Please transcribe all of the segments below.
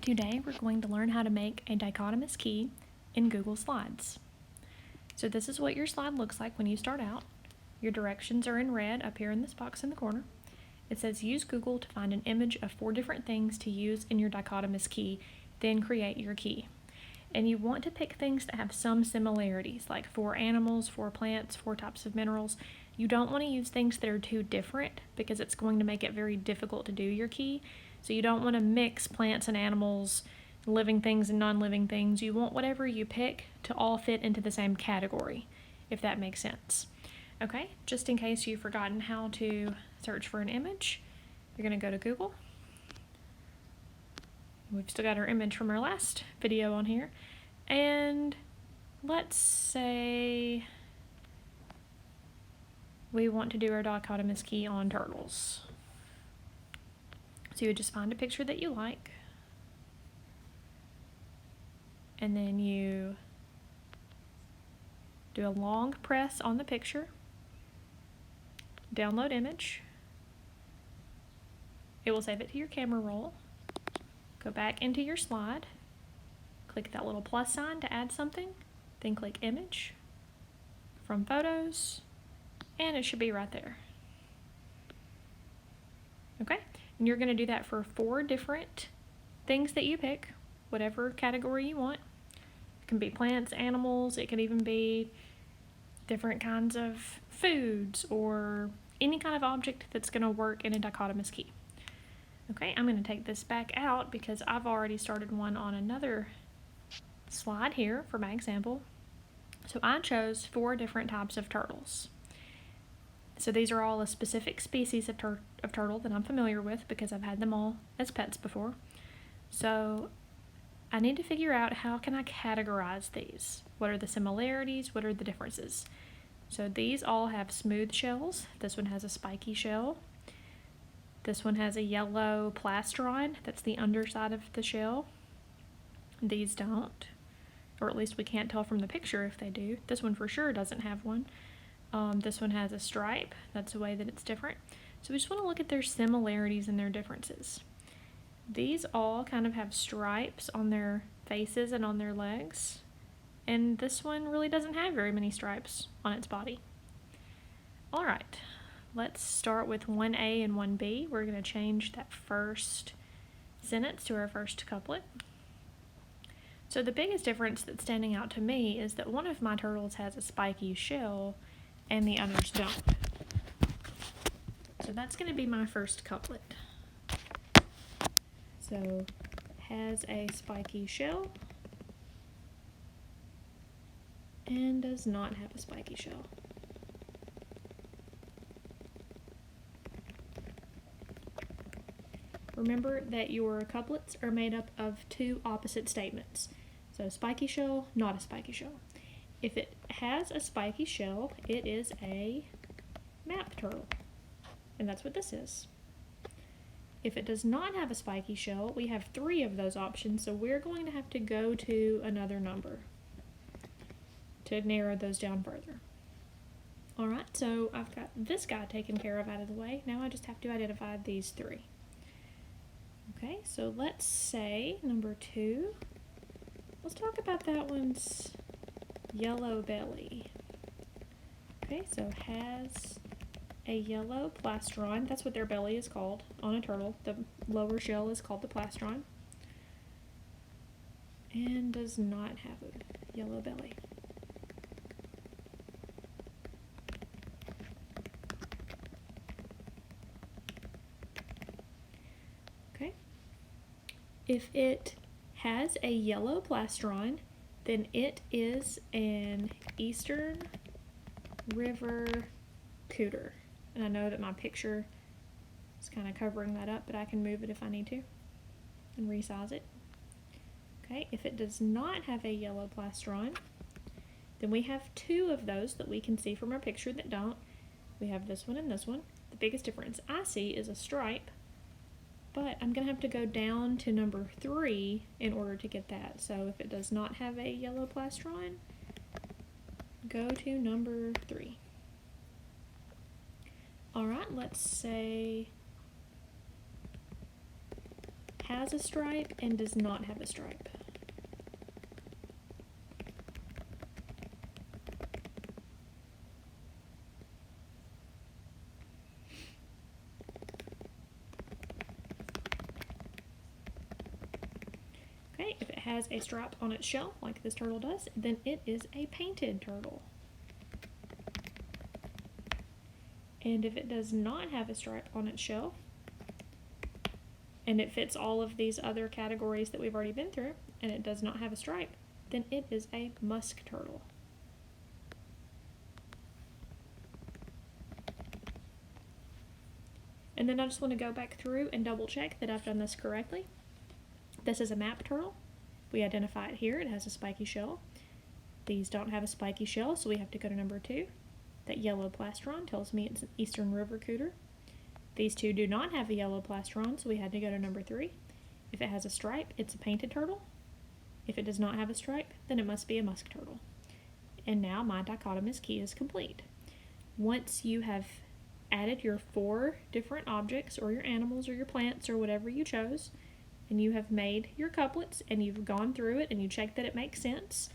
Today we're going to learn how to make a dichotomous key in Google Slides. So this is what your slide looks like when you start out. Your directions are in red up here in this box in the corner. It says use Google to find an image of 4 different things to use in your dichotomous key, then create your key. And you want to pick things that have some similarities, like 4 animals, 4 plants, 4 types of minerals. You don't want to use things that are too different because it's going to make it very difficult to do your key. So you don't want to mix plants and animals, living things and non-living things. You want whatever you pick to all fit into the same category, if that makes sense. Okay, just in case you've forgotten how to search for an image, you're going to go to Google. We've still got our image from our last video on here. And let's say we want to do our dichotomous key on turtles. So you would just find a picture that you like, and then you do a long press on the picture, download image, it will save it to your camera roll, go back into your slide, click that little plus sign to add something, then click image from photos, and it should be right there. Okay? And you're going to do that for 4 different things that you pick, whatever category you want. It can be plants, animals, it can even be different kinds of foods or any kind of object that's going to work in a dichotomous key. Okay, I'm going to take this back out because I've already started one on another slide here for my example. So I chose 4 different types of turtles. So these are all a specific species of turtle that I'm familiar with because I've had them all as pets before. So I need to figure out how can I categorize these. What are the similarities? What are the differences? So these all have smooth shells. This one has a spiky shell. This one has a yellow plastron. That's the underside of the shell. These don't, or at least we can't tell from the picture if they do. This one for sure doesn't have one. This one has a stripe. That's the way that it's different. So we just want to look at their similarities and their differences. These all kind of have stripes on their faces and on their legs. And this one really doesn't have very many stripes on its body. Alright, let's start with 1A and 1B. We're going to change that first sentence to our first couplet. So the biggest difference that's standing out to me is that one of my turtles has a spiky shell and the others don't. So that's going to be my first couplet. So, has a spiky shell and does not have a spiky shell. Remember that your couplets are made up of 2 opposite statements. So spiky shell, not a spiky shell. If it has a spiky shell, it is a map turtle. And that's what this is. If it does not have a spiky shell, we have 3 of those options, so we're going to have to go to another number to narrow those down further. Alright, so I've got this guy taken care of out of the way. Now I just have to identify these 3. Okay, so let's say number 2. Let's talk about that one's yellow belly. Okay, so has a yellow plastron. That's what their belly is called on a turtle. The lower shell is called the plastron. And does not have a yellow belly. Okay. If it has a yellow plastron, then it is an Eastern River cooter. And I know that my picture is kind of covering that up, but I can move it if I need to and resize it. Okay, if it does not have a yellow plastron, then we have 2 of those that we can see from our picture that don't. We have this one and this one. The biggest difference I see is a stripe, but I'm going to have to go down to number 3 in order to get that. So if it does not have a yellow plastron, go to number 3. Alright, let's say has a stripe and does not have a stripe. Okay, if it has a stripe on its shell, like this turtle does, then it is a painted turtle. And if it does not have a stripe on its shell, and it fits all of these other categories that we've already been through, and it does not have a stripe, then it is a musk turtle. And then I just want to go back through and double check that I've done this correctly. This is a map turtle. We identify it here. It has a spiky shell. These don't have a spiky shell, so we have to go to number 2. That yellow plastron tells me it's an eastern river cooter. These two do not have a yellow plastron, so we had to go to number 3. If it has a stripe, it's a painted turtle. If it does not have a stripe, then it must be a musk turtle. And now my dichotomous key is complete. Once you have added your 4 different objects, or your animals, or your plants, or whatever you chose, and you have made your couplets, and you've gone through it, and you check that it makes sense,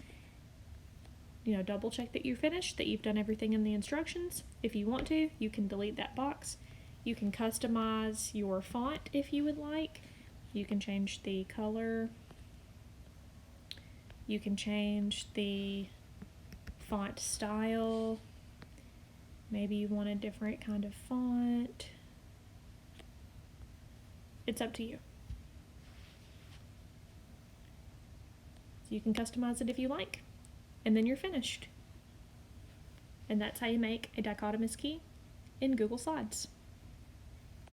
double check that you're finished, that you've done everything in the instructions. If you want to, you can delete that box. You can customize your font if you would like. You can change the color. You can change the font style. Maybe you want a different kind of font. It's up to you. So you can customize it if you like. And then you're finished. And that's how you make a dichotomous key in Google Slides.